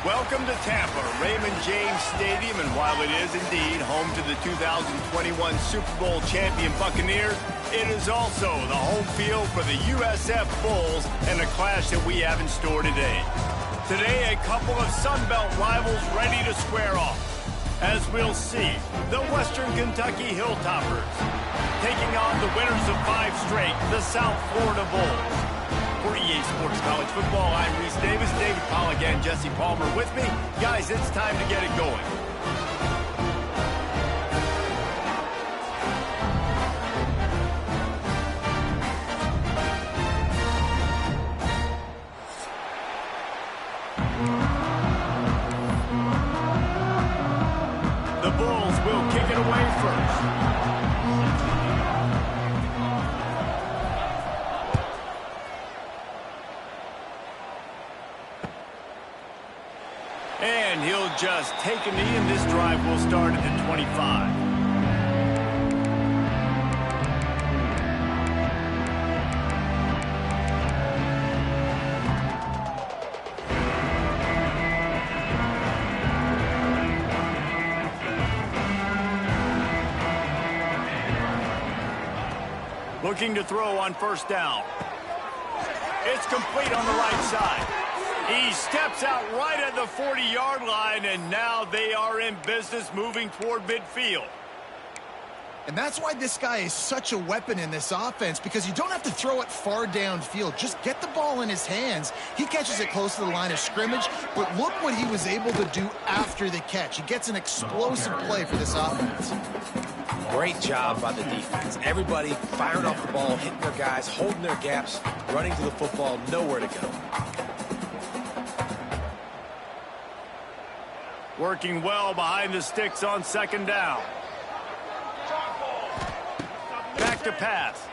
Welcome to Tampa, Raymond James Stadium, and while it is indeed home to the 2021 Super Bowl champion Buccaneers, it is also the home field for the USF Bulls and a clash that we have in store today. Today, a couple of Sun Belt rivals ready to square off. As we'll see, the Western Kentucky Hilltoppers taking on the winners of 5 straight, the South Florida Bulls. For EA Sports College Football, I'm Reese Davis, David Pollack, and Jesse Palmer with me. Guys, it's time to get it going. The Bulls will kick it away first. And he'll just take a knee, and this drive will start at the 25. Looking to throw on first down. It's complete on the right side. He steps out right at the 40-yard line, and now they are in business moving toward midfield. And that's why this guy is such a weapon in this offense, because you don't have to throw it far downfield. Just get the ball in his hands. He catches it close to the line of scrimmage, but look what he was able to do after the catch. He gets an explosive play for this offense. Great job by the defense. Everybody firing off the ball, hitting their guys, holding their gaps, running to the football, nowhere to go. Working well behind the sticks on second down. Back to pass.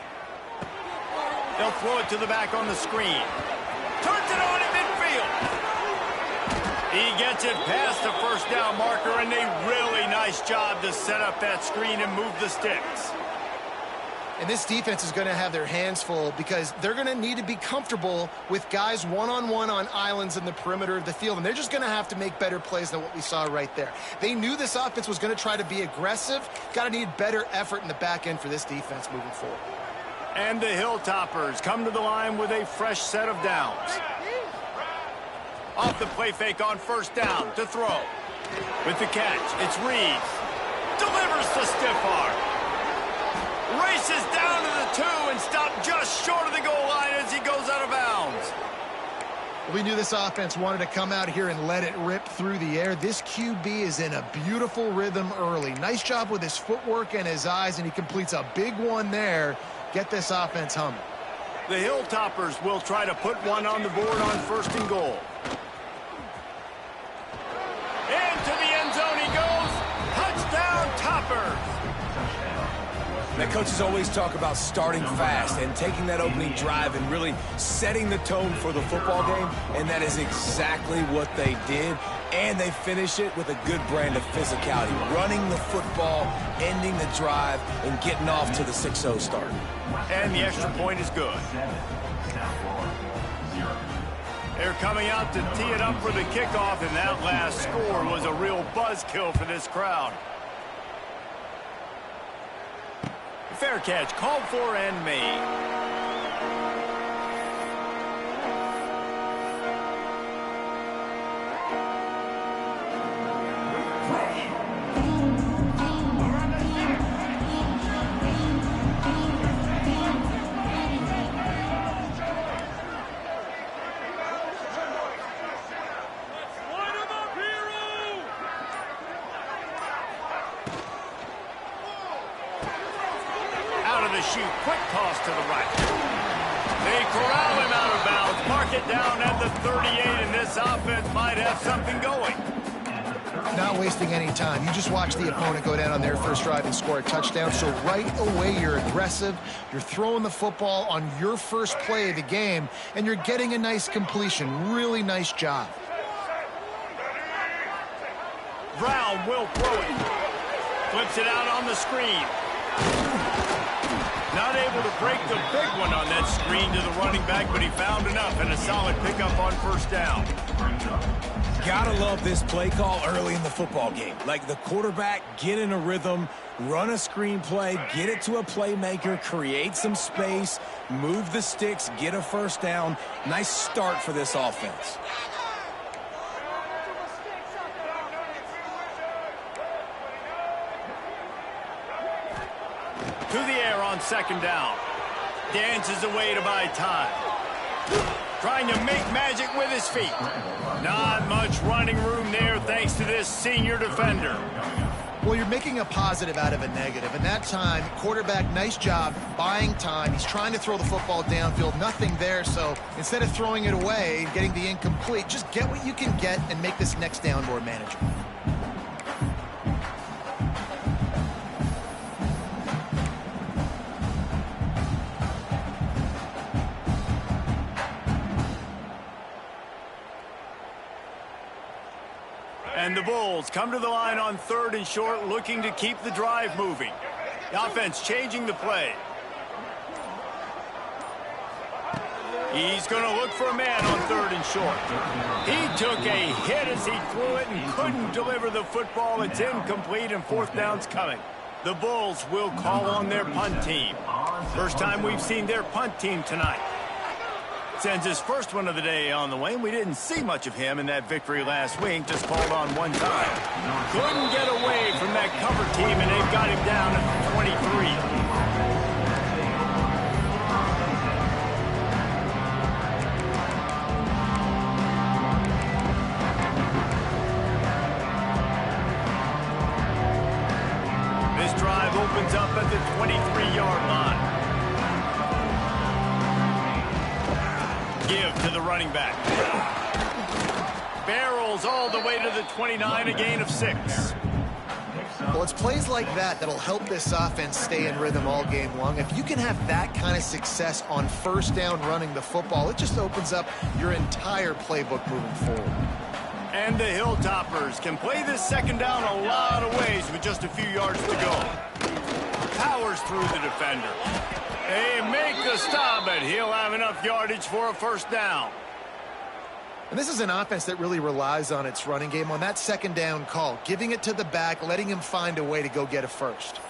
They'll throw it to the back on the screen. Turns it on in midfield. He gets it past the first down marker, and a really nice job to set up that screen and move the sticks. And this defense is going to have their hands full because they're going to need to be comfortable with guys one-on-one on islands in the perimeter of the field. And they're just going to have to make better plays than what we saw right there. They knew this offense was going to try to be aggressive. Got to need better effort in the back end for this defense moving forward. And the Hilltoppers come to the line with a fresh set of downs. Off the play fake on first down to throw. With the catch, it's Reeves. Delivers the stiff arm. Races down to the 2 and stopped just short of the goal line as he goes out of bounds. We knew this offense wanted to come out here and let it rip through the air. This QB is in a beautiful rhythm early. Nice job with his footwork and his eyes, and he completes a big one there. Get this offense humming. The Hilltoppers will try to put one on the board on first and goal. Into the end zone he goes. Touchdown, Toppers. Now, coaches always talk about starting fast and taking that opening drive and really setting the tone for the football game, and that is exactly what they did, and they finish it with a good brand of physicality, running the football, ending the drive, and getting off to the 6-0 start. And the extra point is good. They're coming out to tee it up for the kickoff, and that last score was a real buzzkill for this crowd. Fair catch, called for and made. Shoot, quick toss to the right. They corral him out of bounds, mark it down at the 38, and this offense might have something going. Not wasting any time. You just watch the opponent go down on their first drive and score a touchdown. So right away, you're aggressive. You're throwing the football on your first play of the game, and you're getting a nice completion. Really nice job. Brown will throw it. Flips it out on the screen. Not able to break the big one on that screen to the running back, but he found enough and a solid pickup on first down. Gotta love this play call early in the football game. Like the quarterback, get in a rhythm, run a screen play, get it to a playmaker, create some space, move the sticks, get a first down. Nice start for this offense. To the air on second down. Dances away to buy time. Trying to make magic with his feet. Not much running room there thanks to this senior defender. Well, you're making a positive out of a negative. And that time, quarterback, nice job buying time. He's trying to throw the football downfield. Nothing there. So instead of throwing it away, getting the incomplete, just get what you can get and make this next down more manageable. And the Bulls come to the line on 3rd and short, looking to keep the drive moving. The offense changing the play. He's going to look for a man on 3rd and short. He took a hit as he threw it and couldn't deliver the football. It's incomplete and 4th down's coming. The Bulls will call on their punt team. First time we've seen their punt team tonight. Sends his first one of the day on the way. We didn't see much of him in that victory last week. Just called on one time. Couldn't get away from that cover team, and they've got him down at the 23. This drive opens up at the 23-yard line. Give to the running back. Barrels all the way to the 29, a gain of 6. Well, it's plays like that that'll help this offense stay in rhythm all game long. If you can have that kind of success on first down running the football, it just opens up your entire playbook moving forward. And the Hilltoppers can play this second down a lot of ways with just a few yards to go. Powers through the defender. They make the stop, but he'll have enough yardage for a first down. And this is an offense that really relies on its running game on that second down call, giving it to the back, letting him find a way to go get a first.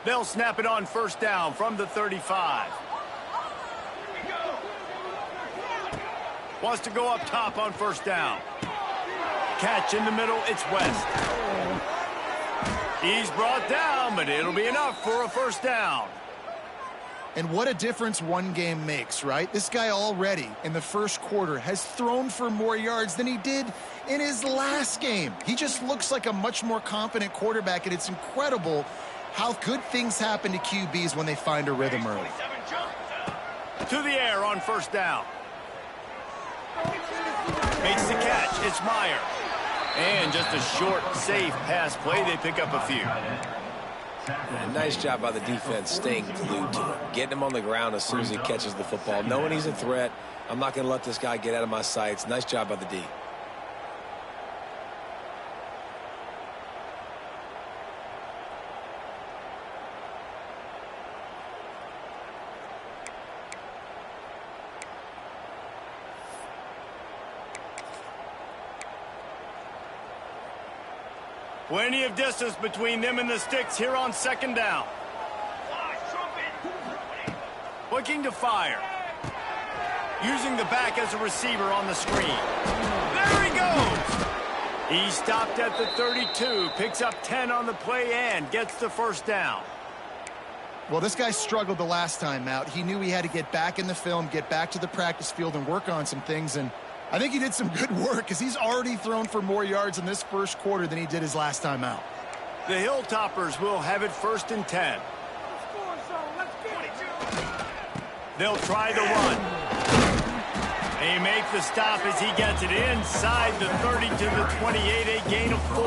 They'll snap it on first down from the 35. Wants to go up top on first down. Catch in the middle, it's West. He's brought down, but it'll be enough for a first down. And what a difference one game makes, right? This guy already in the first quarter has thrown for more yards than he did in his last game. He just looks like a much more confident quarterback, and it's incredible how good things happen to QBs when they find a rhythm early. To the air on first down. Makes the catch. It's Meyer. And just a short, safe pass play. They pick up a few. Yeah, nice job by the defense staying glued to him. Getting him on the ground as soon as he catches the football. Knowing he's a threat. I'm not going to let this guy get out of my sights. Nice job by the D. Plenty of distance between them and the sticks here on second down. Looking to fire. Using the back as a receiver on the screen. There he goes! He stopped at the 32, picks up 10 on the play and gets the first down. Well, this guy struggled the last time out. He knew he had to get back in the film, get back to the practice field and work on some things, and I think he did some good work because he's already thrown for more yards in this first quarter than he did his last time out. The Hilltoppers will have it first and 10. They'll try the run. They make the stop as he gets it inside the 30 to the 28, a gain of 4.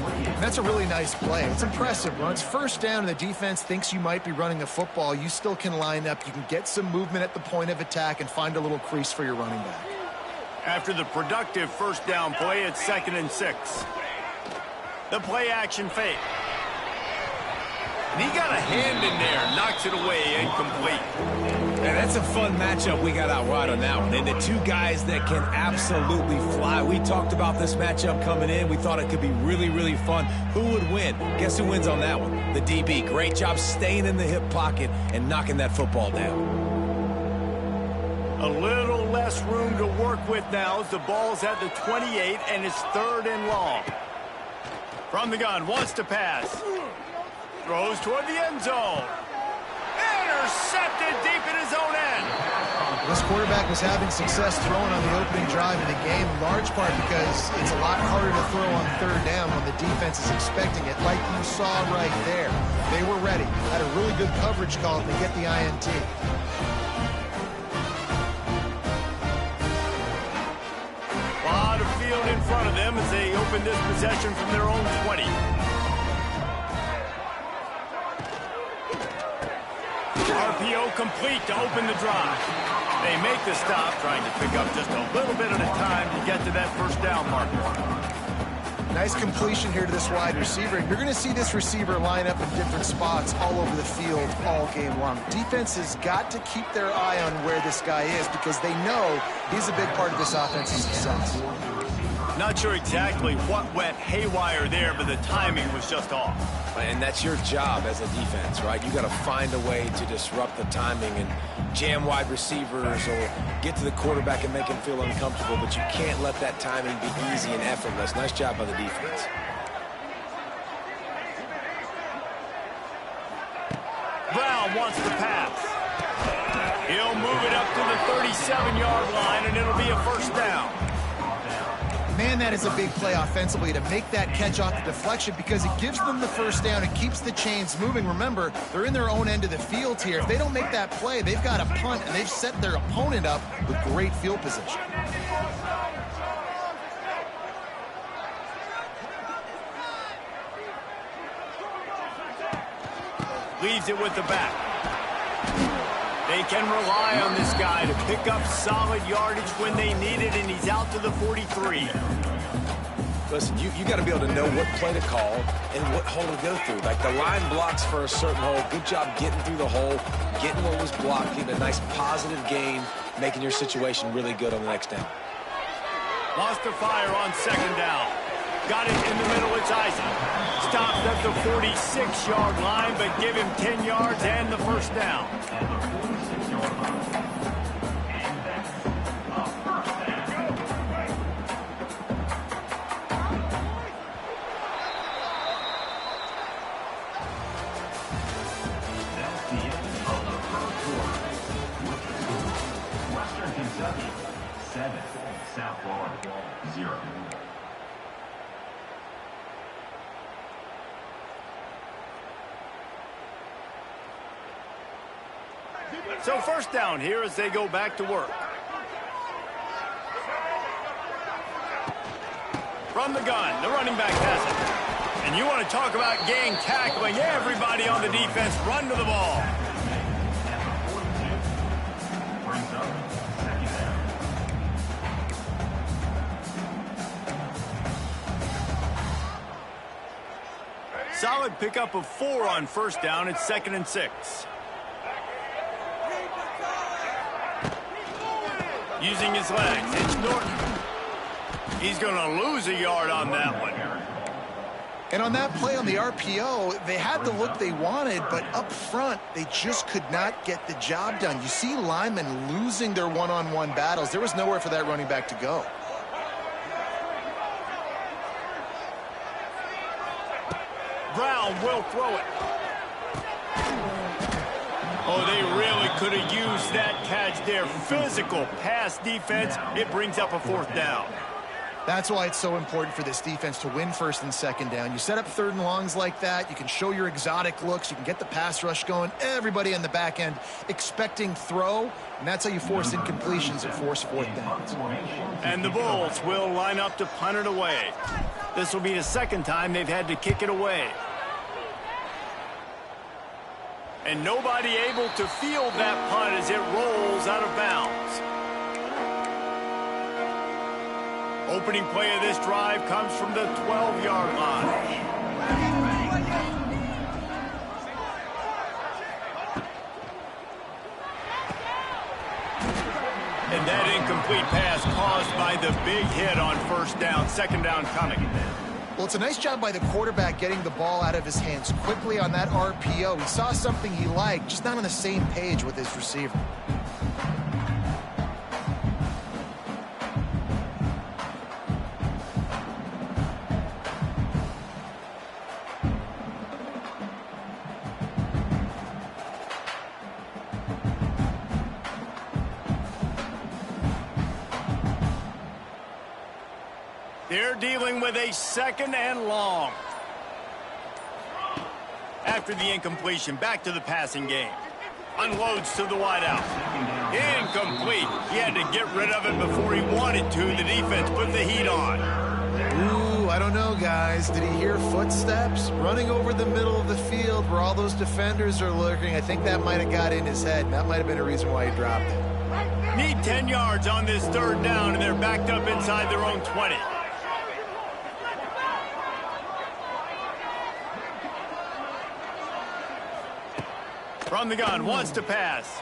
And that's a really nice play. It's impressive. When it's first down and the defense thinks you might be running the football, you still can line up. You can get some movement at the point of attack and find a little crease for your running back. After the productive first down play, it's 2nd and 6. The play action fake. And he got a hand in there, knocks it away, incomplete. And that's a fun matchup we got out right on that one. And the two guys that can absolutely fly. We talked about this matchup coming in. We thought it could be really, really fun. Who would win? Guess who wins on that one? The DB. Great job staying in the hip pocket and knocking that football down. A little less room to work with now as the ball's at the 28 and it's 3rd and long. From the gun, wants to pass. Throws toward the end zone. Intercepted deep in his own end. This quarterback was having success throwing on the opening drive of the game, in large part because it's a lot harder to throw on 3rd down when the defense is expecting it, like you saw right there. They were ready. Had a really good coverage call to get the INT. A lot of field in front of them as they open this possession from their own 20. RPO complete to open the drive. They make the stop, trying to pick up just a little bit at a time to get to that first down marker. Nice completion here to this wide receiver. You're going to see this receiver line up in different spots all over the field all game long. Defense has got to keep their eye on where this guy is because they know he's a big part of this offense's success. Not sure exactly what went haywire there, but the timing was just off. And that's your job as a defense, right? You got to find a way to disrupt the timing and jam wide receivers or get to the quarterback and make him feel uncomfortable, but you can't let that timing be easy and effortless. Nice job by the defense. Brown wants to pass. He'll move it up to the 37-yard line, and it'll be a first down. Man, that is a big play offensively to make that catch off the deflection because it gives them the first down. It keeps the chains moving. Remember, they're in their own end of the field here. If they don't make that play, they've got a punt, and they've set their opponent up with great field position. Leaves it with the back. They can rely on this guy to pick up solid yardage when they need it, and he's out to the 43. Listen, you got to be able to know what play to call and what hole to go through. Like the line blocks for a certain hole. Good job getting through the hole, getting what was blocked, getting a nice positive gain, making your situation really good on the next down. Lost the fire on 2nd down. Got it in the middle, it's Isaac. Stopped at the 46-yard line, but give him 10 yards and the first down. Western Kentucky, 7. South Florida, 0. So first down here as they go back to work. From the gun, the running back has it. And you want to talk about gang tackling. Everybody on the defense run to the ball. Solid pickup of 4 on first down. It's 2nd and 6. Using his legs, it's Norton. He's going to lose a yard on that one. And on that play on the RPO, they had the look they wanted, but up front, they just could not get the job done. You see linemen losing their one-on-one battles. There was nowhere for that running back to go. Brown will throw it. Oh, they really could have used that catch there. Physical pass defense. It brings up a 4th down. That's why it's so important for this defense to win 1st and 2nd down. You set up 3rd and longs like that. You can show your exotic looks. You can get the pass rush going. Everybody on the back end expecting throw, and that's how you force incompletions and force 4th downs. And the Bulls will line up to punt it away. This will be the second time they've had to kick it away. And nobody able to field that punt as it rolls out of bounds. Opening play of this drive comes from the 12-yard line. And that incomplete pass caused by the big hit on first down. Second down coming. Well, it's a nice job by the quarterback getting the ball out of his hands quickly on that RPO. He saw something he liked, just not on the same page with his receiver. They're dealing with a second and long. After the incompletion, back to the passing game. Unloads to the wideout. Incomplete. He had to get rid of it before he wanted to. The defense put the heat on. Ooh, I don't know, guys. Did he hear footsteps? Running over the middle of the field where all those defenders are lurking. I think that might have got in his head, and that might have been a reason why he dropped it. Need 10 yards on this third down, and they're backed up inside their own 20. From the gun, wants to pass.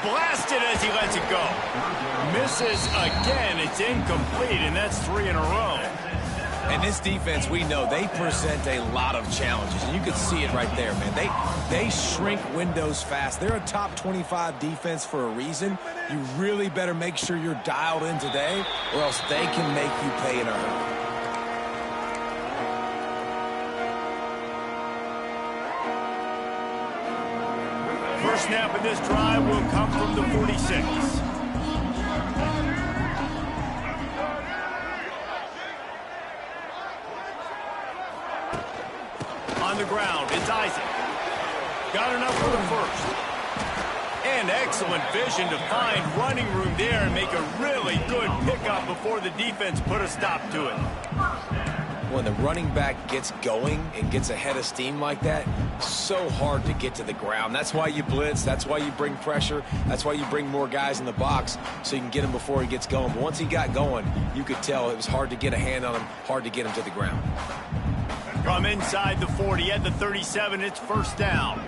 Blasted as he lets it go. Misses again. It's incomplete, and that's 3 in a row. And this defense, we know, they present a lot of challenges. And you can see it right there, man. They shrink windows fast. They're a top 25 defense for a reason. You really better make sure you're dialed in today, or else they can make you pay in a hurry. First snap of this drive will come from the 46. On the ground, it's Isaac. Got enough for the first. And excellent vision to find running room there and make a really good pickup before the defense put a stop to it. When the running back gets going and gets ahead of steam like that, so hard to get to the ground. That's why you blitz. That's why you bring pressure. That's why you bring more guys in the box so you can get him before he gets going. But once he got going, you could tell it was hard to get a hand on him, hard to get him to the ground. From inside the 40 at the 37, it's first down.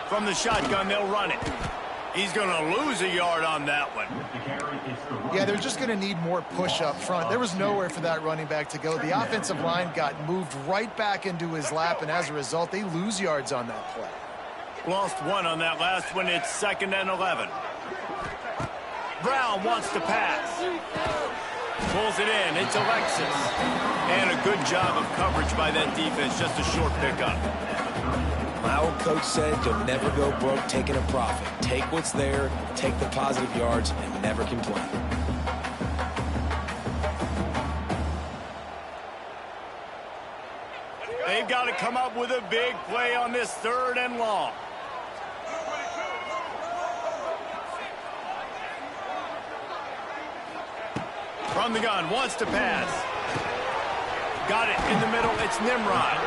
From the shotgun, they'll run it. He's going to lose a yard on that one. Yeah, they're just going to need more push up front. There was nowhere for that running back to go. The offensive line got moved right back into his lap, and as a result, they lose yards on that play. Lost one on that last one. It's 2nd and 11. Brown wants to pass. Pulls it in. It's Alexis. And a good job of coverage by that defense. Just a short pickup. My old coach said you'll never go broke taking a profit. Take what's there, take the positive yards, and never complain. They've got to come up with a big play on this 3rd and long. From the gun, wants to pass. Got it in the middle, it's Nimrod.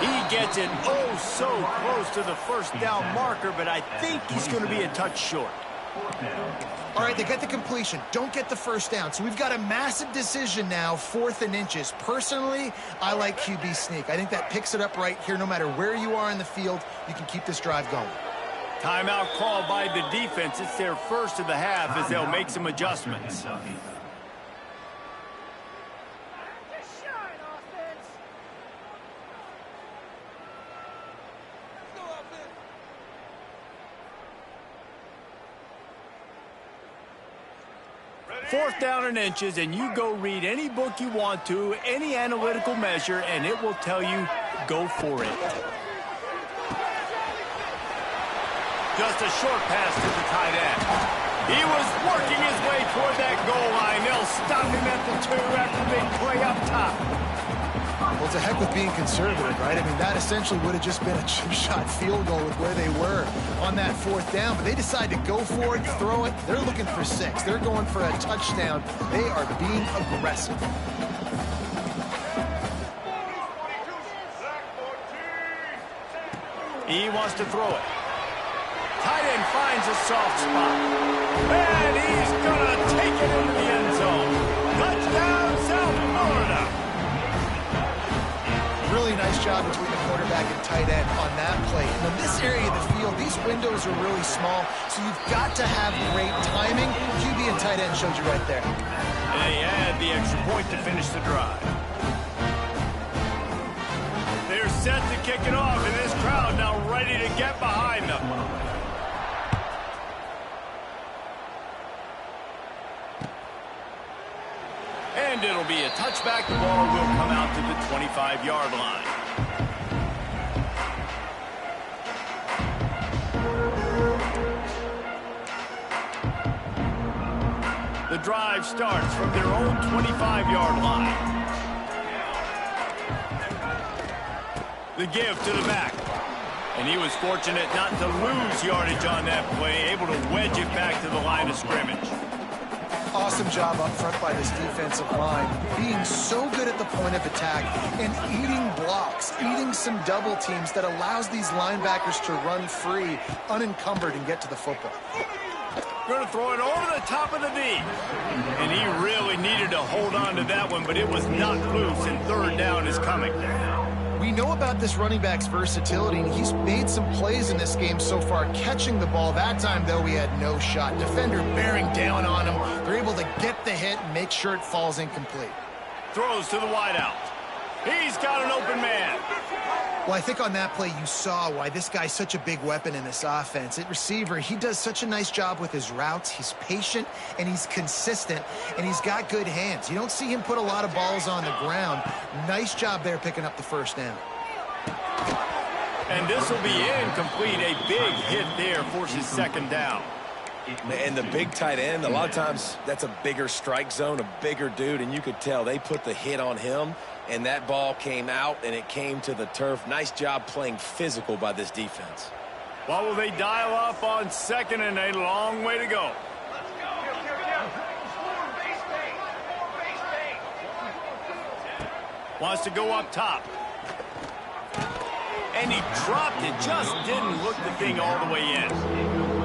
He gets it oh so close to the first down marker, but I think he's going to be a touch short. All right, they get the completion. Don't get the first down. So we've got a massive decision now, 4th and inches. Personally, I like QB sneak. I think that picks it up right here. No matter where you are in the field, you can keep this drive going. Timeout called by the defense. It's their first of the half as they'll make some adjustments. Fourth down and inches, and you go read any book you want to, any analytical measure, and it will tell you, go for it. Just a short pass to the tight end. He was working his way toward that goal line. They'll stop him at the 2 after the big play up top. Well, to heck with being conservative, right? I mean, that essentially would have just been a chip shot field goal with where they were on that 4th down. But they decide to go for it, throw it. They're looking for 6. They're going for a touchdown. They are being aggressive. He wants to throw it. Tight end finds a soft spot. And he's going to take it into the end zone. Touchdown, South Florida. Really nice job between the quarterback and tight end on that play. And in this area of the field, these windows are really small, so you've got to have great timing. QB and tight end showed you right there. And they add the extra point to finish the drive. They're set to kick it off, and this crowd now ready to get behind them. And it'll be a touchback. The ball will come out to the 25-yard line. The drive starts from their own 25-yard line. The give to the back. And he was fortunate not to lose yardage on that play, able to wedge it back to the line of scrimmage. Awesome job up front by this defensive line, being so good at the point of attack and eating blocks, eating some double teams that allows these linebackers to run free, unencumbered, and get to the football. Going to throw it over the top of the V. And he really needed to hold on to that one, but it was knocked loose, and 3rd down is coming. We know about this running back's versatility, and he's made some plays in this game so far, catching the ball. That time, though, he had no shot. Defender bearing down on him. They're able to get the hit and make sure it falls incomplete. Throws to the wideout. He's got an open man. Well, I think on that play you saw why this guy's such a big weapon in this offense. At receiver, he does such a nice job with his routes. He's patient, and he's consistent, and he's got good hands. You don't see him put a lot of balls on the ground. Nice job there picking up the 1st down. And this will be incomplete. A big hit there forces 2nd down. And the big tight end, a lot of times that's a bigger strike zone, a bigger dude, and you could tell they put the hit on him, and that ball came out, and it came to the turf. Nice job playing physical by this defense. What will they dial up on 2nd and a long way to go? Wants to go up top. And he dropped it, just didn't look the thing all the way in.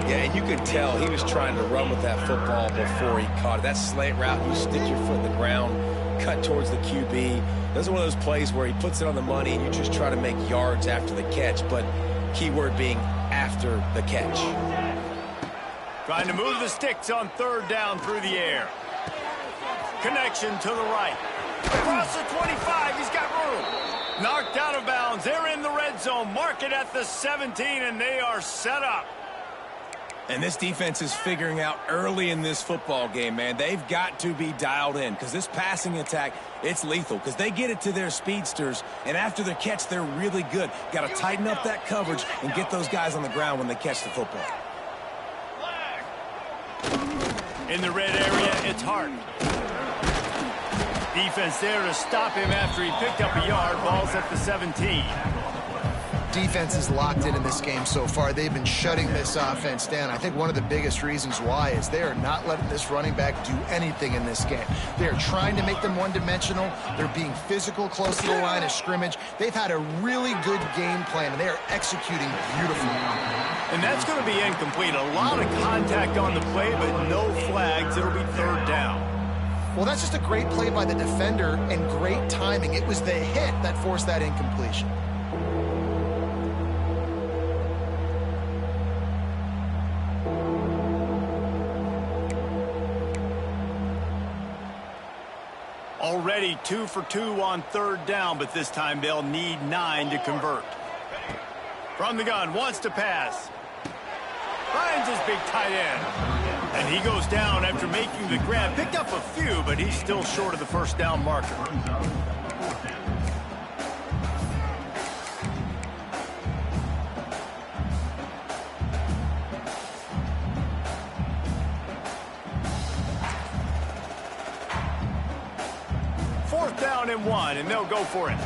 Yeah, and you could tell he was trying to run with that football before he caught it. That slant route, you stick your foot in the ground, cut towards the QB. Those are one of those plays where he puts it on the money and you just try to make yards after the catch, but keyword being after the catch. Trying to move the sticks on 3rd down through the air. Connection to the right. Across the 25, he's got room. Knocked out of bounds. They're in the red zone. Mark it at the 17, and they are set up. And this defense is figuring out early in this football game, man. They've got to be dialed in because this passing attack, it's lethal because they get it to their speedsters, and after the catch, they're really good. Got to tighten up that coverage and get those guys on the ground when they catch the football. In the red area, it's Hart. Defense there to stop him after he picked up a yard. Ball's at the 17. Defense is locked in this game so far. They've been shutting this offense down. I think one of the biggest reasons why is they are not letting this running back do anything in this game. They're trying to make them one-dimensional. They're being physical close to the line of scrimmage. They've had a really good game plan, and they are executing beautifully. And that's going to be incomplete. A lot of contact on the play, but no flags. It'll be 3rd down. Well, that's just a great play by the defender and great timing. It was the hit that forced that incompletion. Already 2 for 2 on 3rd down, but this time they'll need 9 to convert. From the gun, wants to pass. Finds his big tight end. And he goes down after making the grab. Picked up a few, but he's still short of the 1st down marker. 4th down and 1, and they'll go for it.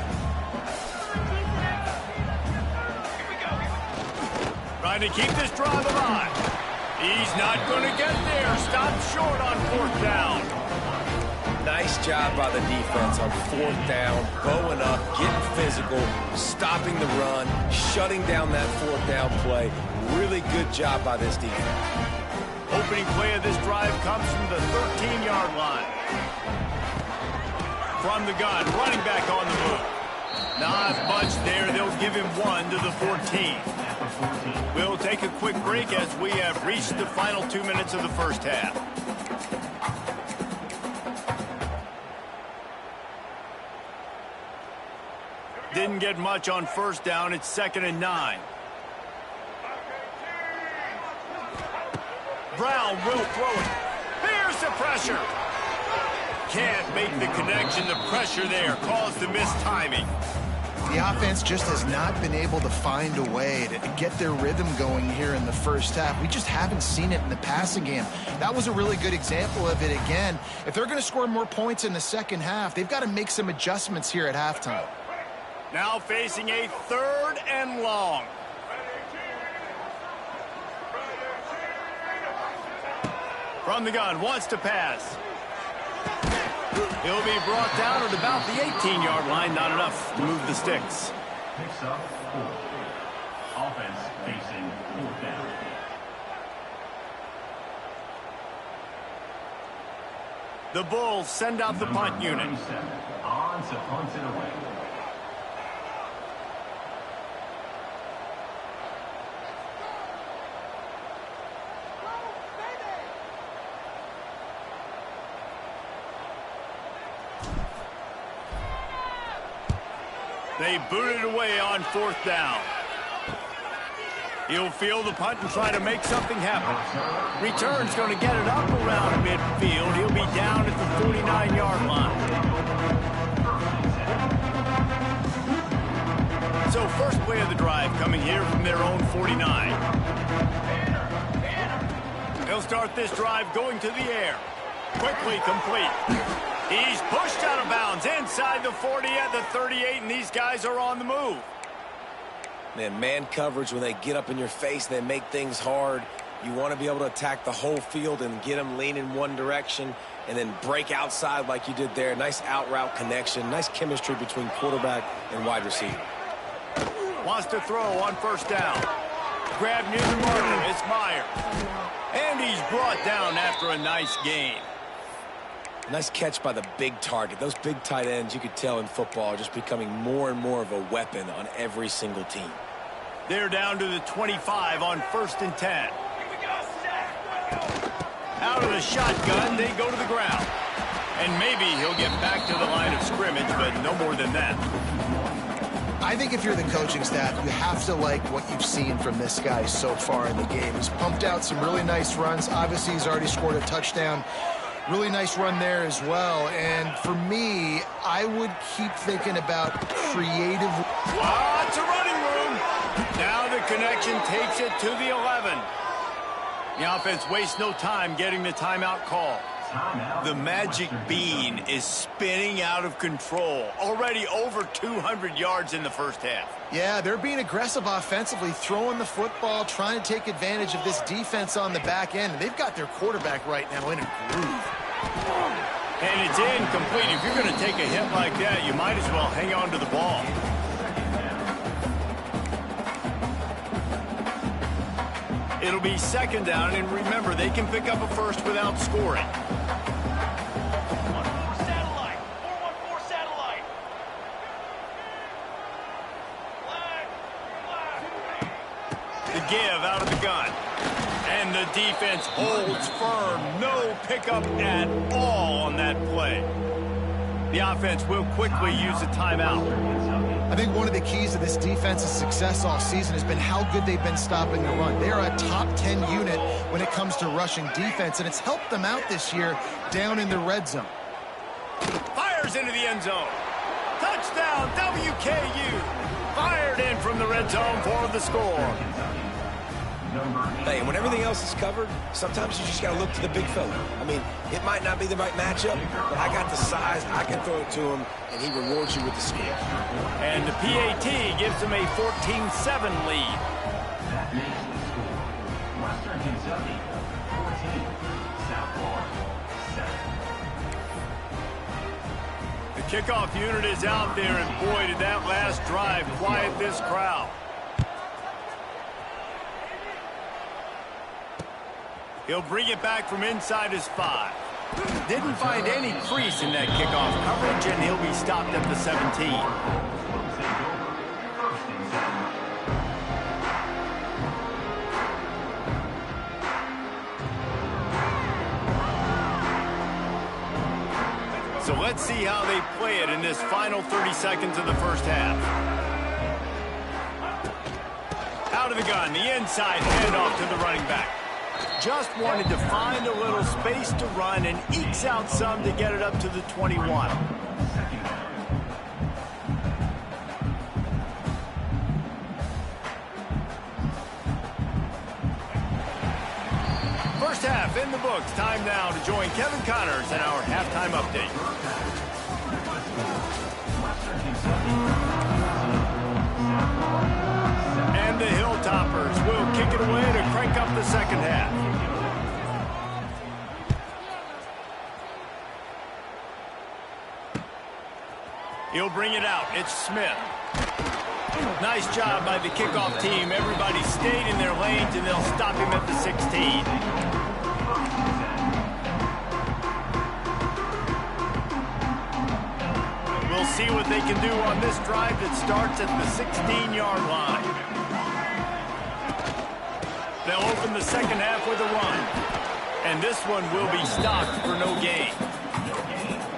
Trying to keep this drive alive. He's not going to get there. Stopped short on 4th down. Nice job by the defense on 4th down, bowing up, getting physical, stopping the run, shutting down that 4th down play. Really good job by this defense. Opening play of this drive comes from the 13-yard line. From the gun, running back on the move. Not much there. They'll give him 1 to the 14. We'll take a quick break as we have reached the final 2 minutes of the first half. Didn't get much on 1st down. It's 2nd and 9. Brown will throw it. Here's the pressure. Can't make the connection. The pressure there caused the missed timing. The offense just has not been able to find a way to get their rhythm going here in the first half. We just haven't seen it in the passing game. That was a really good example of it again. If they're going to score more points in the second half, they've got to make some adjustments here at halftime. Now facing a 3rd and long. From the gun, wants to pass. He'll be brought down at about the 18-yard line. Not enough to move the sticks. Picks up 4. Offense facing 4th down. The Bulls send out the punt unit. On to punt it away. They boot it away on 4th down. He'll field the punt and try to make something happen. Return's going to get it up around midfield. He'll be down at the 49-yard line. So first play of the drive coming here from their own 49. They'll start this drive going to the air. Quickly complete. He's pushed out of bounds inside the 40 at the 38, and these guys are on the move. Man coverage, when they get up in your face, they make things hard. You want to be able to attack the whole field and get them leaning one direction and then break outside like you did there. Nice out route connection, nice chemistry between quarterback and wide receiver. Wants to throw on 1st down. Grab near the marker, it's Meyer. And he's brought down after a nice gain. Nice catch by the big target. Those big tight ends, you could tell in football, are just becoming more and more of a weapon on every single team. They're down to the 25 on 1st and 10. Out of the shotgun, they go to the ground. And maybe he'll get back to the line of scrimmage, but no more than that. I think if you're the coaching staff, you have to like what you've seen from this guy so far in the game. He's pumped out some really nice runs. Obviously, he's already scored a touchdown. Really nice run there as well. And for me, I would keep thinking about creative. It's a running room. Now the connection takes it to the 11. The offense wastes no time getting the timeout call. The magic bean is spinning out of control. Already over 200 yards in the first half. Yeah, they're being aggressive offensively, throwing the football, trying to take advantage of this defense on the back end. They've got their quarterback right now in a groove. And it's incomplete. If you're going to take a hit like that, you might as well hang on to the ball. It'll be 2nd down, and remember, they can pick up a first without scoring. 414 satellite. 414 satellite. The give out of the gun. And the defense holds firm. No pickup at all on that play. The offense will quickly use a timeout. I think one of the keys to this defense's success all season has been how good they've been stopping the run. They are a top 10 unit when it comes to rushing defense, and it's helped them out this year down in the red zone. Fires into the end zone. Touchdown, WKU. Fired in from the red zone for the score. Hey, and when everything else is covered, sometimes you just got to look to the big fella. I mean, it might not be the right matchup, but I got the size, I can throw it to him, and he rewards you with the score. And the PAT gives them a 14-7 lead. That makes the score Western Kentucky 14, South Florida 7. The kickoff unit is out there, and boy, did that last drive quiet this crowd. He'll bring it back from inside his 5. Didn't find any crease in that kickoff coverage, and he'll be stopped at the 17. So let's see how they play it in this final 30 seconds of the first half. Out of the gun, the inside handoff to the running back. Just wanted to find a little space to run and ekes out some to get it up to the 21. First half in the books. Time now to join Kevin Connors in our halftime update. And the Hilltoppers will kick it away to crank up the second half. He'll bring it out. It's Smith. Nice job by the kickoff team. Everybody stayed in their lanes, and they'll stop him at the 16. We'll see what they can do on this drive that starts at the 16-yard line. They'll open the second half with a run. And this one will be stopped for no gain.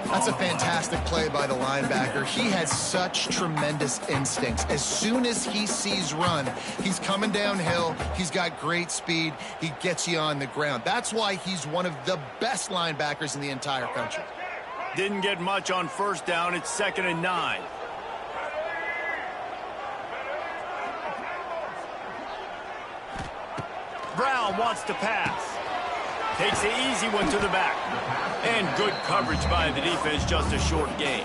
That's a fantastic play by the linebacker. He has such tremendous instincts. As soon as he sees run, he's coming downhill. He's got great speed. He gets you on the ground. That's why he's one of the best linebackers in the entire country. Didn't get much on first down. It's 2nd and 9. Brown wants to pass. Takes the easy one to the back. And good coverage by the defense, just a short gain.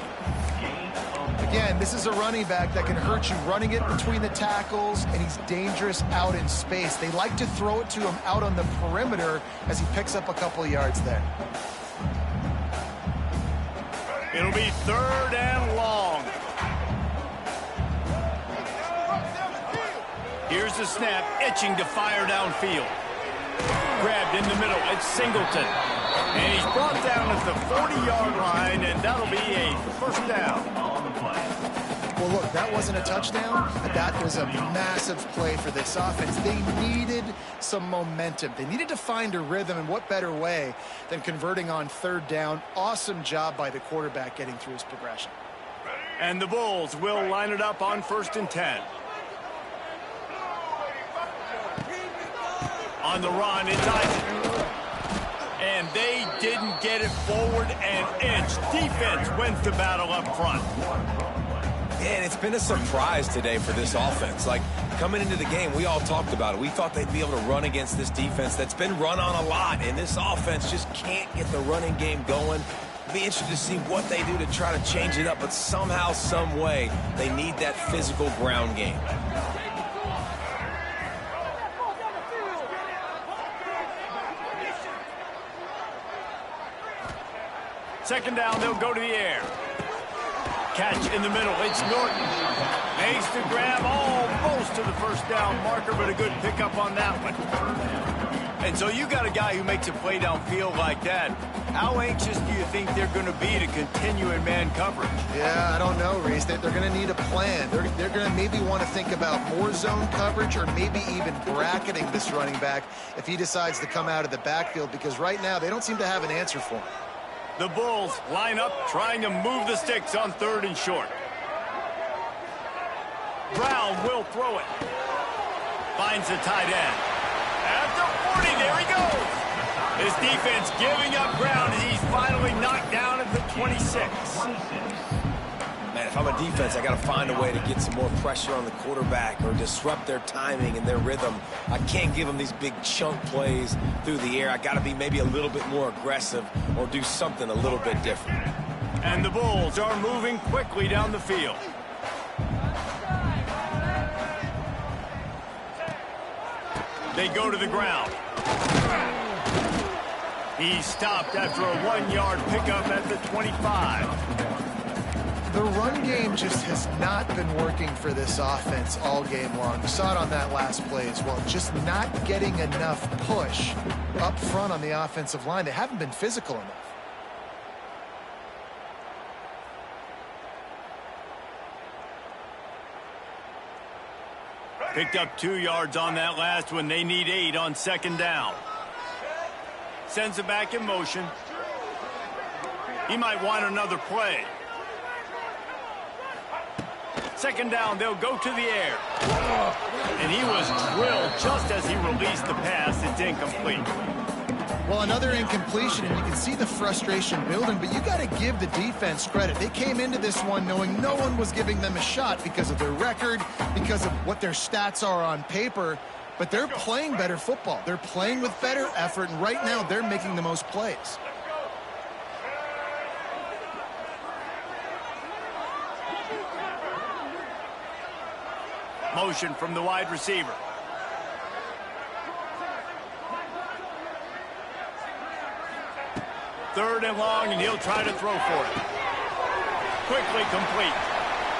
Again, this is a running back that can hurt you running it between the tackles, and he's dangerous out in space. They like to throw it to him out on the perimeter as he picks up a couple of yards there. It'll be 3rd and long. Here's the snap, itching to fire downfield. Grabbed in the middle, it's Singleton. And he's brought down at the 40-yard line, and that'll be a first down. Well, look, that wasn't a touchdown, but that was a massive play for this offense. They needed some momentum. They needed to find a rhythm, and what better way than converting on 3rd down. Awesome job by the quarterback getting through his progression. And the Bulls will line it up on 1st and 10. On the run, it's Isaac. And they didn't get it forward an inch. Defense wins the battle up front. And it's been a surprise today for this offense. Like, coming into the game, we all talked about it. We thought they'd be able to run against this defense that's been run on a lot. And this offense just can't get the running game going. Be interested to see what they do to try to change it up. But somehow, some way, they need that physical ground game. 2nd down, they'll go to the air. Catch in the middle, it's Norton. Makes the grab almost to the first down marker, but a good pickup on that one. And so you got a guy who makes a play downfield like that. How anxious do you think they're going to be to continue in man coverage? Yeah, I don't know, Reese. They're going to need a plan. They're going to maybe want to think about more zone coverage or maybe even bracketing this running back if he decides to come out of the backfield, because right now they don't seem to have an answer for him. The Bulls line up, trying to move the sticks on 3rd and short. Brown will throw it. Finds the tight end. At the 40, there he goes. His defense giving up ground as he's finally knocked down at the 26. Man, if I'm a defense, I got to find a way to get some more pressure on the quarterback or disrupt their timing and their rhythm. I can't give them these big chunk plays through the air. I got to be maybe a little bit more aggressive or do something a little bit different. And the Bulls are moving quickly down the field. They go to the ground. He stopped after a 1-yard pickup at the 25. The run game just has not been working for this offense all game long. We saw it on that last play as well. Just not getting enough push up front on the offensive line. They haven't been physical enough. Picked up 2 yards on that last one. They need 8 on second down. Sends it back in motion. He might want another play. Second down, they'll go to the air. And he was drilled just as he released the pass. It's incomplete. Well, another incompletion, and you can see the frustration building, but you got to give the defense credit. They came into this one knowing no one was giving them a shot because of their record, because of what their stats are on paper, but they're playing better football. They're playing with better effort, and right now they're making the most plays. Motion from the wide receiver. Third and long, and he'll try to throw for it. Quickly complete.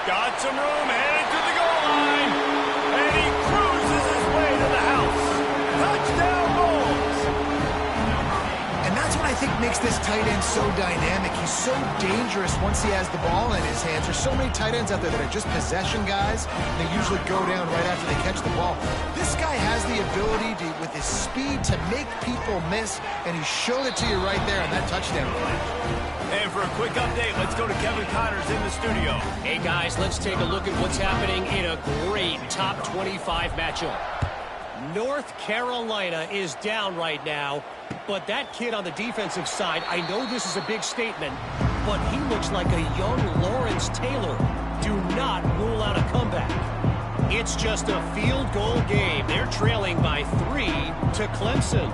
Got some room, headed to the goal line. And he cruises his way to the house. Touchdown, Bulls. And that's what I think makes this tight end so dynamic. He's so dangerous once he has the ball in his hands. There's so many tight ends out there that are just possession guys. They usually go down right after they catch the ball. This guy has the ability to, with his speed, to make people miss, and he showed it to you right there on that touchdown play. And for a quick update, let's go to Kevin Connors in the studio. Hey, guys, let's take a look at what's happening in a great top 25 matchup. North Carolina is down right now, but that kid on the defensive side, I know this is a big statement, but he looks like a young Lawrence Taylor. Do not rule out a comeback. It's just a field goal game. They're trailing by 3 to Clemson.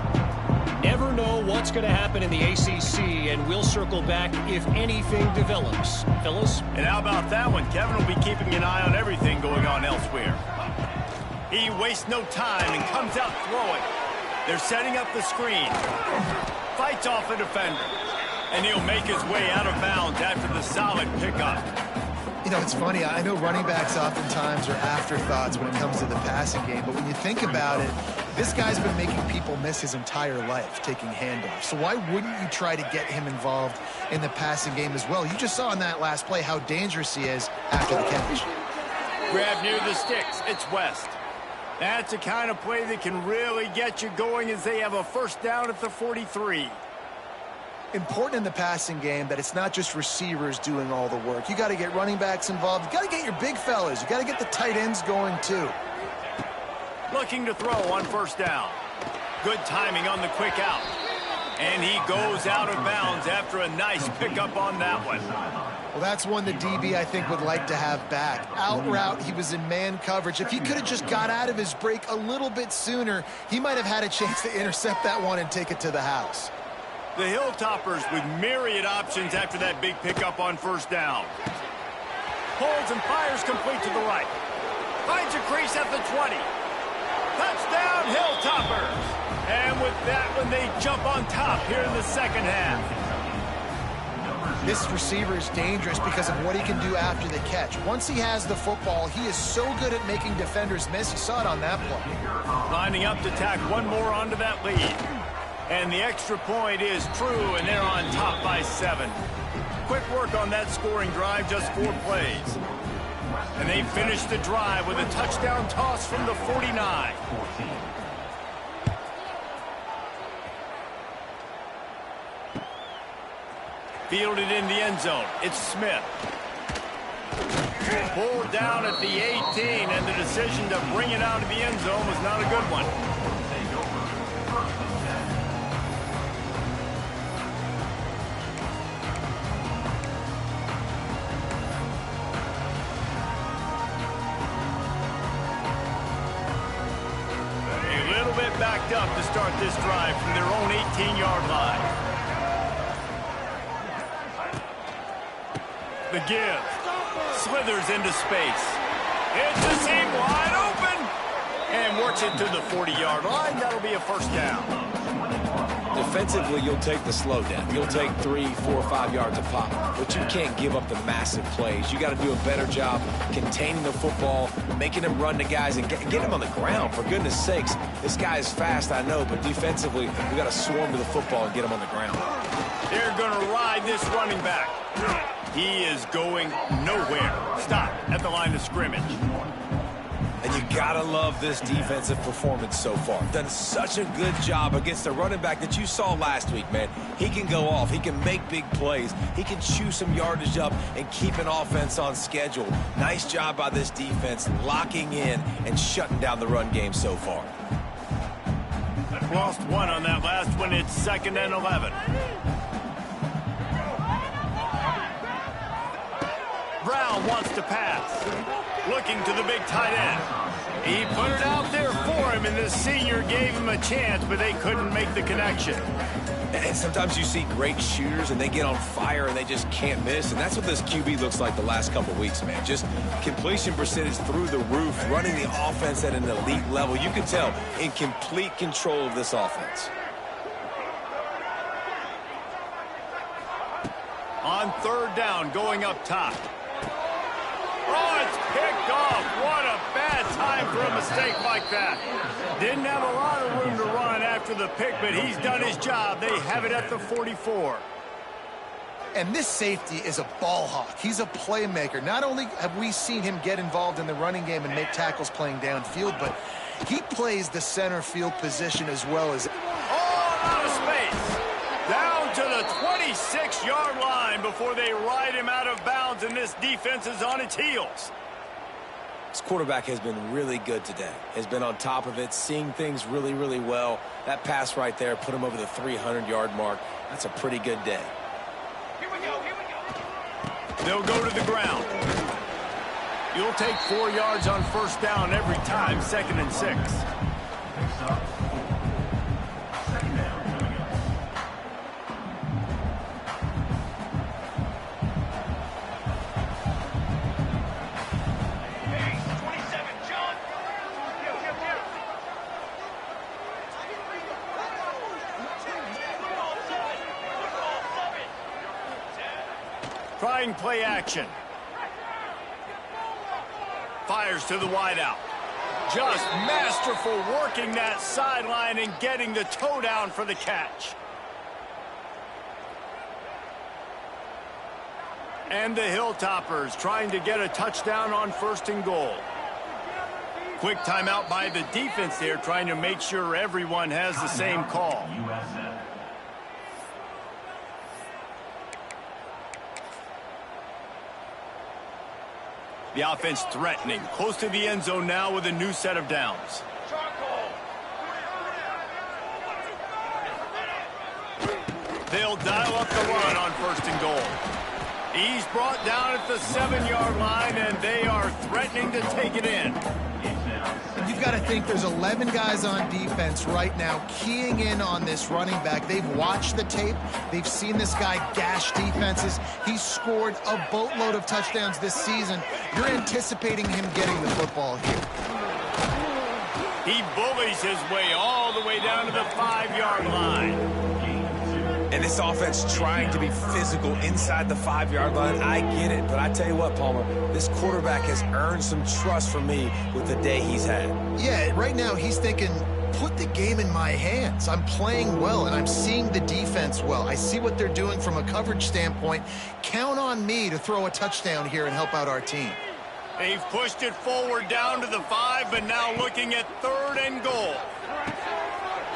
Never know what's going to happen in the ACC, and we'll circle back if anything develops. Fellas? And how about that one? Kevin will be keeping an eye on everything going on elsewhere. He wastes no time and comes out throwing. They're setting up the screen. Fights off a defender. And he'll make his way out of bounds after the solid pickup. You know, it's funny. I know running backs oftentimes are afterthoughts when it comes to the passing game, but when you think about it, this guy's been making people miss his entire life taking handoffs. So why wouldn't you try to get him involved in the passing game as well? You just saw in that last play how dangerous he is after the catch. Grab near the sticks. It's West. That's the kind of play that can really get you going as they have a first down at the 43. Important in the passing game that it's not just receivers doing all the work. You got to get running backs involved. You got to get your big fellas. You got to get the tight ends going too. Looking to throw on first down. Good timing on the quick out. And he goes out of bounds after a nice pickup on that one. Well, that's one the DB, I think, would like to have back. Out route, he was in man coverage. If he could have just got out of his break a little bit sooner, he might have had a chance to intercept that one and take it to the house. The Hilltoppers with myriad options after that big pickup on first down. Holds and fires complete to the right. Finds a crease at the 20. Touchdown, Hilltoppers! And with that one, they jump on top here in the second half. This receiver is dangerous because of what he can do after the catch. Once he has the football, he is so good at making defenders miss. You saw it on that play. Lining up to tack one more onto that lead. And the extra point is true, and they're on top by 7. Quick work on that scoring drive, just 4 plays. And they finish the drive with a touchdown toss from the 49. Fielded in the end zone. It's Smith. Pulled down at the 18, and the decision to bring it out of the end zone was not a good one. locked up to start this drive from their own 18-yard line. The give. Slithers into space. Hits the seam wide open. And works it to the 40-yard line. That'll be a first down. Defensively, you'll take the slow down. You'll take 3, 4, 5 yards a pop. But you can't give up the massive plays. You got to do a better job containing the football, making him run to guys, and get him on the ground. For goodness sakes, this guy is fast, I know, but defensively, we got to swarm to the football and get him on the ground. They're going to ride this running back. He is going nowhere. Stop at the line of scrimmage. And you gotta love this defensive performance so far. Done such a good job against the running back that you saw last week, man. He can go off. He can make big plays. He can chew some yardage up and keep an offense on schedule. Nice job by this defense locking in and shutting down the run game so far. Lost one on that last one. It's 2nd and 11. Brown wants to pass. Looking to the big tight end. He put it out there for him, and the senior gave him a chance, but they couldn't make the connection. And sometimes you see great shooters, and they get on fire, and they just can't miss. And that's what this QB looks like the last couple weeks, man. Just completion percentage through the roof, running the offense at an elite level. You can tell in complete control of this offense. On 3rd down, going up top. Oh, it's picked off. What a bad time for a mistake like that. Didn't have a lot of room to run after the pick, but he's done his job. They have it at the 44. And this safety is a ball hawk. He's a playmaker. Not only have we seen him get involved in the running game and make tackles playing downfield, but he plays the center field position as well as... All out of space. Down to the 26-yard line before they ride him out of bounds, and this defense is on its heels. This quarterback has been really good today. Has been on top of it, seeing things really, really well. That pass right there put him over the 300-yard mark. That's a pretty good day. Here we go, here we go. They'll go to the ground. You'll take 4 yards on 1st down every time, 2nd and 6. Trying play action. Fires to the wideout. Just masterful working that sideline and getting the toe down for the catch. And the Hilltoppers trying to get a touchdown on 1st and goal. Quick timeout by the defense there, trying to make sure everyone has the same call. The offense threatening, close to the end zone now with a new set of downs. They'll dial up the run on 1st and goal. He's brought down at the 7-yard line, and they are threatening to take it in. You've got to think there's 11 guys on defense right now keying in on this running back. They've watched the tape. They've seen this guy gash defenses. He's scored a boatload of touchdowns this season. You're anticipating him getting the football here. He bullies his way all the way down to the 5-yard line. And this offense trying to be physical inside the 5-yard line, I get it. But I tell you what, Palmer, this quarterback has earned some trust from me with the day he's had. Yeah, right now he's thinking, put the game in my hands. I'm playing well, and I'm seeing the defense well. I see what they're doing from a coverage standpoint. Count on me to throw a touchdown here and help out our team. They've pushed it forward down to the 5, but now looking at 3rd and goal.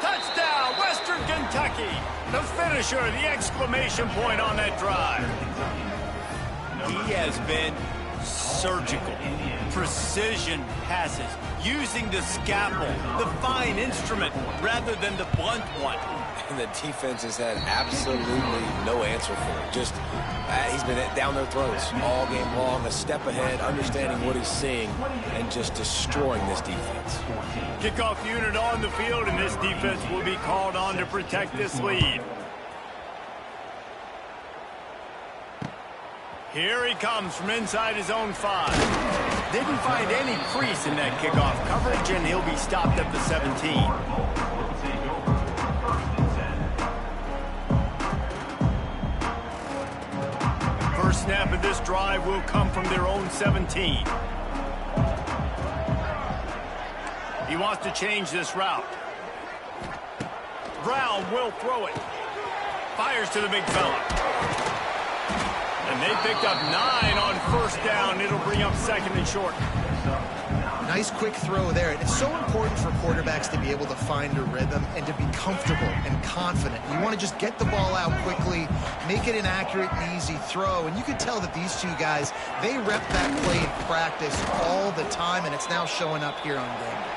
Touchdown, Western Kentucky. The finisher, the exclamation point on that drive. He has been surgical. Precision passes, using the scalpel, the fine instrument, rather than the blunt one. And the defense has had absolutely no answer for it. Just, he's been down their throats all game long, a step ahead, understanding what he's seeing, and just destroying this defense. Kickoff unit on the field, and this defense will be called on to protect this lead. Here he comes from inside his own 5. Didn't find any crease in that kickoff coverage, and he'll be stopped at the 17. First snap of this drive will come from their own 17. He wants to change this route. Brown will throw it. Fires to the big fella. And they picked up 9 on first down. It'll bring up second and short. Nice quick throw there. It's so important for quarterbacks to be able to find a rhythm and to be comfortable and confident. You want to just get the ball out quickly, make it an accurate and easy throw. And you can tell that these two guys, they rep that play in practice all the time, and it's now showing up here on game day.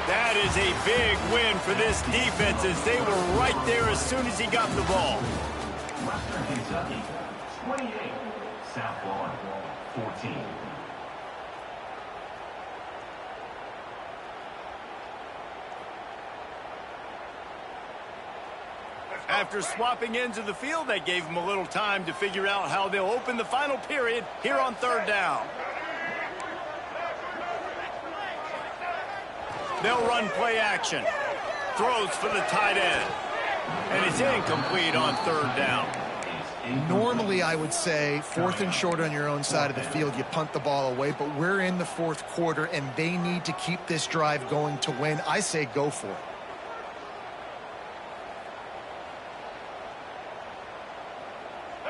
That is a big win for this defense, as they were right there as soon as he got the ball. Western Kentucky, 28. South Florida, 14. After swapping ends of the field, that gave them a little time to figure out how they'll open the final period here on third down. They'll run play action. Throws for the tight end. And it's incomplete on third down. Normally, I would say, 4th and short on your own side of the field, you punt the ball away, but we're in the 4th quarter, and they need to keep this drive going to win. I say go for it.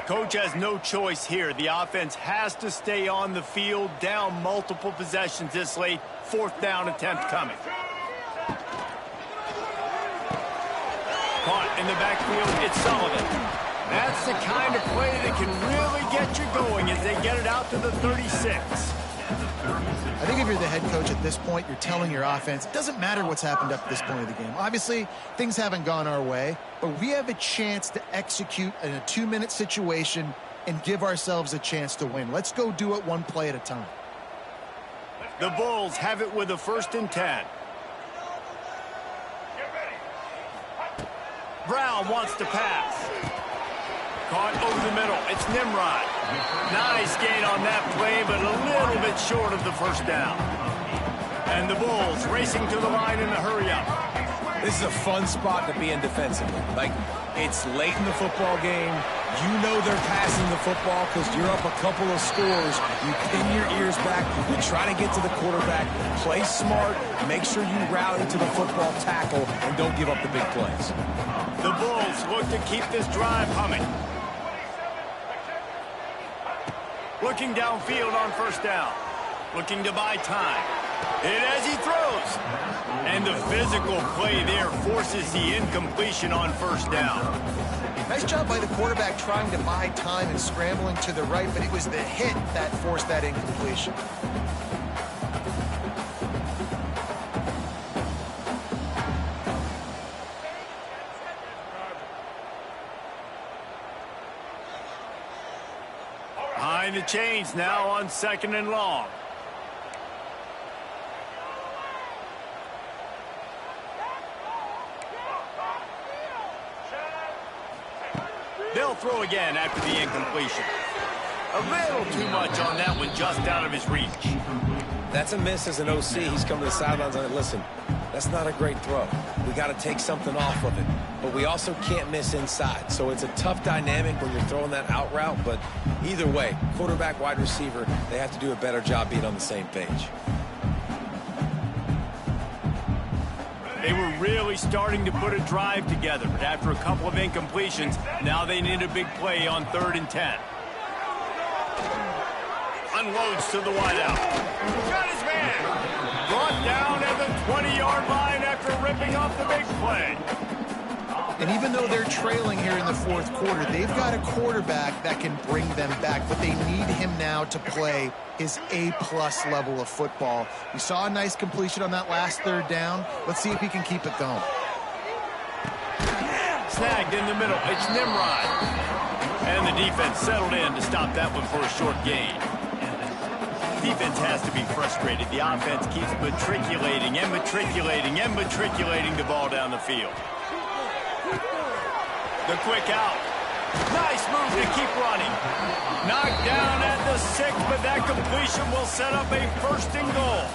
Coach has no choice here. The offense has to stay on the field, down multiple possessions this late. 4th down attempt coming. Caught in the backfield, it's Sullivan. That's the kind of play that can really get you going as they get it out to the 36. I think if you're the head coach at this point, you're telling your offense, it doesn't matter what's happened up to this point of the game. Obviously, things haven't gone our way, but we have a chance to execute in a 2-minute situation and give ourselves a chance to win. Let's go do it one play at a time. The Bulls have it with a 1st and 10. Brown wants to pass. Caught over the middle. It's Nimrod. Nice gain on that play, but a little bit short of the first down. And the Bulls racing to the line in a hurry-up. This is a fun spot to be in defensively. Like, it's late in the football game. You know they're passing the football because you're up a couple of scores. You pin your ears back. You try to get to the quarterback. Play smart. Make sure you rally to the football tackle and don't give up the big plays. The Bulls look to keep this drive humming. Looking downfield on first down. Looking to buy time. And as he throws. And the physical play there forces the incompletion on first down. Nice job by the quarterback trying to buy time and scrambling to the right, but it was the hit that forced that incompletion. Behind the chains now on 2nd and long. They'll throw again after the incompletion. A little too much on that one, just out of his reach. That's a miss as an OC. He's come to the sidelines and listen, that's not a great throw. We got to take something off of it. But we also can't miss inside. So it's a tough dynamic when you're throwing that out route. But either way, quarterback, wide receiver, they have to do a better job being on the same page. They were really starting to put a drive together, but after a couple of incompletions, now they need a big play on 3rd and 10. Unloads to the wideout. Got his man. Brought down at the 20-yard line after ripping off the big play. And even though they're trailing here in the 4th quarter, they've got a quarterback that can bring them back, but they need him now to play his A-plus level of football. We saw a nice completion on that last 3rd down. Let's see if he can keep it going. snagged in the middle. It's Nimrod. And the defense settled in to stop that one for a short gain. Defense has to be frustrated. The offense keeps matriculating and matriculating and matriculating the ball down the field. The quick out. Nice move to keep running. Knocked down at the 6, but that completion will set up a 1st and goal.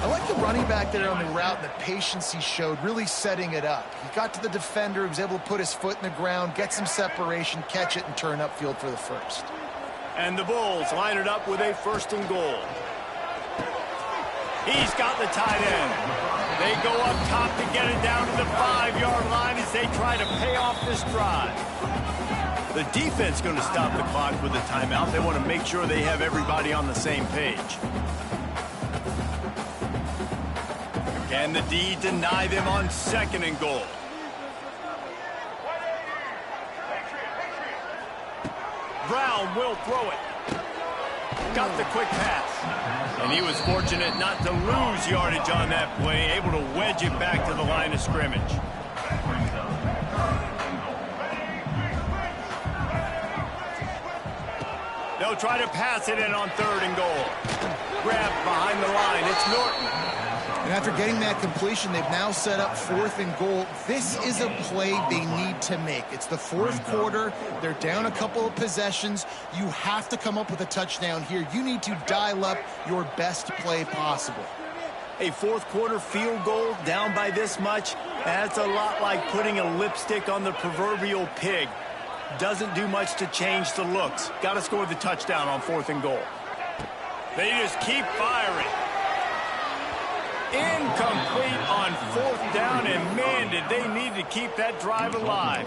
I like the running back there on the route and the patience he showed, really setting it up. He got to the defender, he was able to put his foot in the ground, get some separation, catch it, and turn upfield for the 1st. And the Bulls line it up with a 1st and goal. He's got the tight end. They go up top to get it down to the 5-yard line as they try to pay off this drive. The defense going to stop the clock with a timeout. They want to make sure they have everybody on the same page. Can the D deny them on 2nd and goal? Brown will throw it. Got the quick pass. And he was fortunate not to lose yardage on that play, able to wedge it back to the line of scrimmage. They'll try to pass it in on 3rd and goal. Grab behind the line. It's Norton. And after getting that completion, they've now set up 4th and goal. This is a play they need to make. It's the 4th quarter. They're down a couple of possessions. You have to come up with a touchdown here. You need to dial up your best play possible. A 4th quarter field goal down by this much, that's a lot like putting a lipstick on the proverbial pig. Doesn't do much to change the looks. Got to score the touchdown on 4th and goal. They just keep firing. Incomplete on 4th down, and man, did they need to keep that drive alive.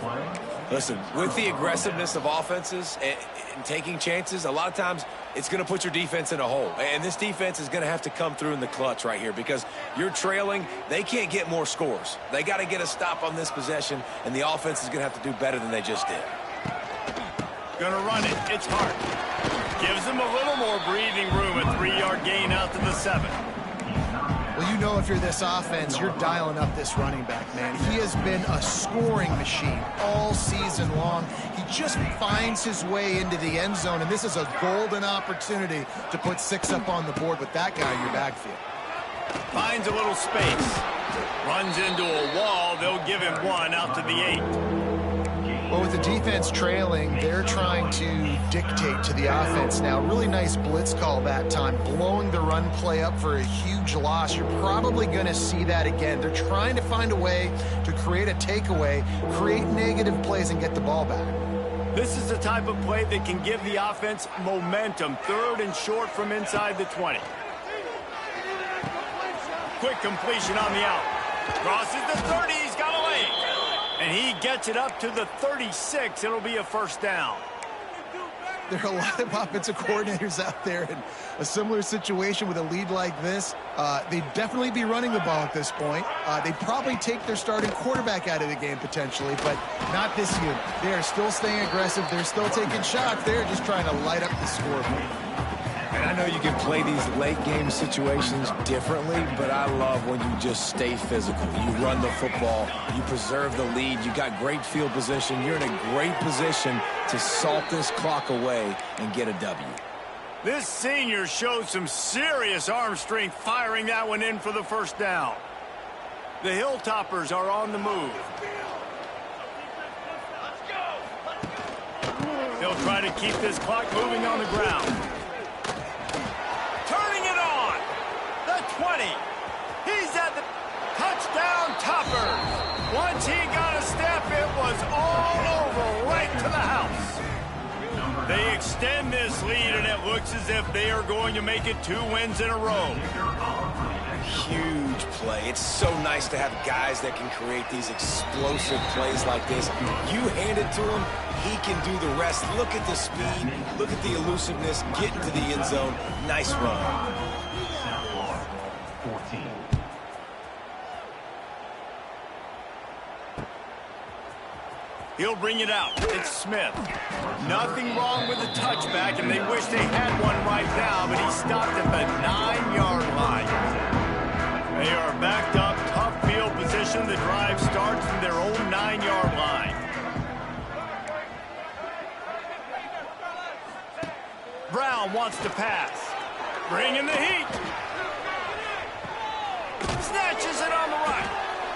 Listen, with the aggressiveness of offenses and taking chances, a lot of times it's going to put your defense in a hole. And this defense is going to have to come through in the clutch right here because you're trailing. They can't get more scores. They got to get a stop on this possession, and the offense is going to have to do better than they just did. Gonna run it. It's Hart. Gives them a little more breathing room. A 3-yard gain out to the 7. Well, you know if you're this offense, you're dialing up this running back, man. He has been a scoring machine all season long. He just finds his way into the end zone, and this is a golden opportunity to put 6 up on the board with that guy in your backfield. Finds a little space. Runs into a wall. They'll give him 1 out to the 8. Well, with the defense trailing, they're trying to dictate to the offense now. Really nice blitz call that time, blowing the run play up for a huge loss. You're probably going to see that again. They're trying to find a way to create a takeaway, create negative plays, and get the ball back. This is the type of play that can give the offense momentum. 3rd and short from inside the 20. Quick completion on the out. Crosses the 30. He's got a lane. And he gets it up to the 36. It'll be a 1st down. There are a lot of offensive coordinators out there in a similar situation with a lead like this. They'd definitely be running the ball at this point. They'd probably take their starting quarterback out of the game potentially, but not this unit. They are still staying aggressive. They're still taking shots. They're just trying to light up the scoreboard. And I know you can play these late-game situations differently, but I love when you just stay physical. You run the football. You preserve the lead. You got great field position. You're in a great position to salt this clock away and get a W. This senior showed some serious arm strength firing that one in for the 1st down. The Hilltoppers are on the move. They'll try to keep this clock moving on the ground. Turning it on. The 20. He's at the touchdown topper. Once he got a step, it was all over right to the house. They extend this lead, and it looks as if they are going to make it 2 wins in a row. Huge play. It's so nice to have guys that can create these explosive plays like this. You hand it to him, he can do the rest. Look at the speed. Look at the elusiveness. Get into the end zone. Nice run. 14. He'll bring it out. It's Smith. Nothing wrong with the touchback, and they wish they had one right now, but he stopped at the 9-yard line. They are backed up, tough field position. possession, the drive starts from their own 9-yard line. Brown wants to pass. Bringing the heat. Snatches it on the right.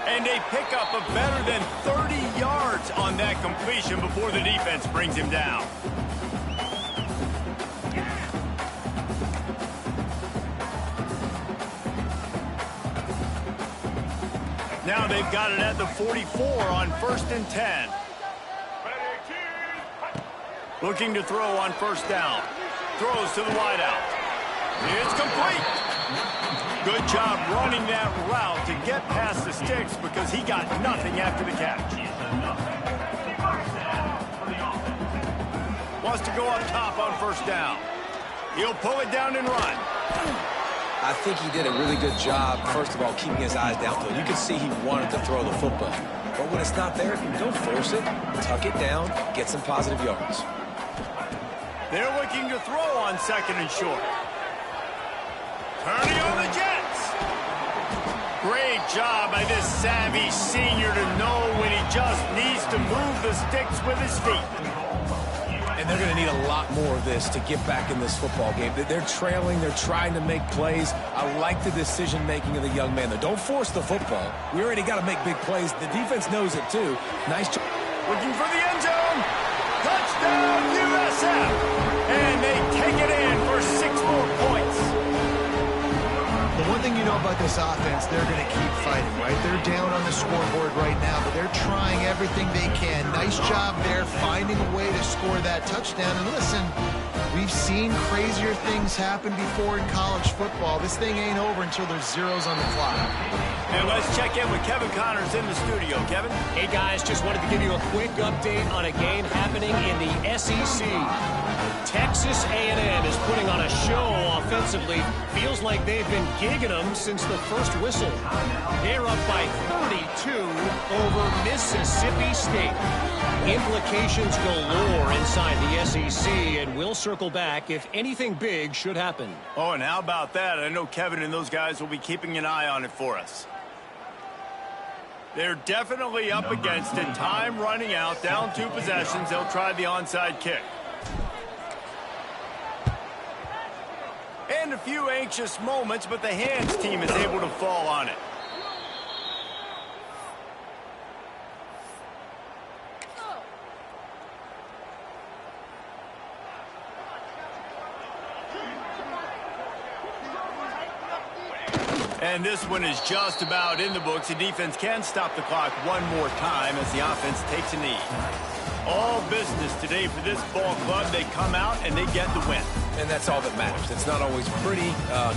And a pickup of better than 30 yards on that completion before the defense brings him down. Now they've got it at the 44 on 1st and 10. Looking to throw on 1st down. Throws to the wideout. It's complete. Good job running that route to get past the sticks because he got nothing after the catch. Wants to go up top on 1st down. He'll pull it down and run. I think he did a really good job, first of all, keeping his eyes downfield. You can see he wanted to throw the football. But when it's not there, don't force it. Tuck it down, get some positive yards. They're looking to throw on 2nd and short. Turning on the Jets. Great job by this savvy senior to know when he just needs to move the sticks with his feet. And they're going to need a lot more of this to get back in this football game. They're trailing. They're trying to make plays. I like the decision-making of the young man, though. Don't force the football. We already got to make big plays. The defense knows it, too. Nice job. Looking for the end zone. Touchdown, USF. And they take it in for 6 more points. The one thing you know about this offense, they're going to keep fighting, right? They're down on the scoreboard right now, but they're trying everything they can. Nice job there, finding a way to score that touchdown. And listen, we've seen crazier things happen before in college football. This thing ain't over until there's zeros on the clock. And let's check in with Kevin Connors in the studio. Kevin? Hey, guys, just wanted to give you a quick update on a game happening in the SEC. Texas A&M is putting on a show offensively. Feels like they've been gigging them since the first whistle. They're up by 32 over Mississippi State. Implications galore inside the SEC, and we'll circle back if anything big should happen. Oh, and how about that? I know Kevin and those guys will be keeping an eye on it for us. They're definitely up against it. Time running out. Down 2 possessions. They'll try the onside kick. And a few anxious moments, but the hands team is able to fall on it. And this one is just about in the books. The defense can stop the clock one more time as the offense takes a knee. All business today for this ball club. They come out and they get the win. And that's all that matters. It's not always pretty.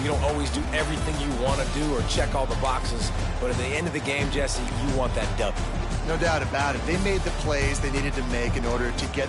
You don't always do everything you want to do or check all the boxes. But at the end of the game, Jesse, you want that W. No doubt about it. They made the plays they needed to make in order to get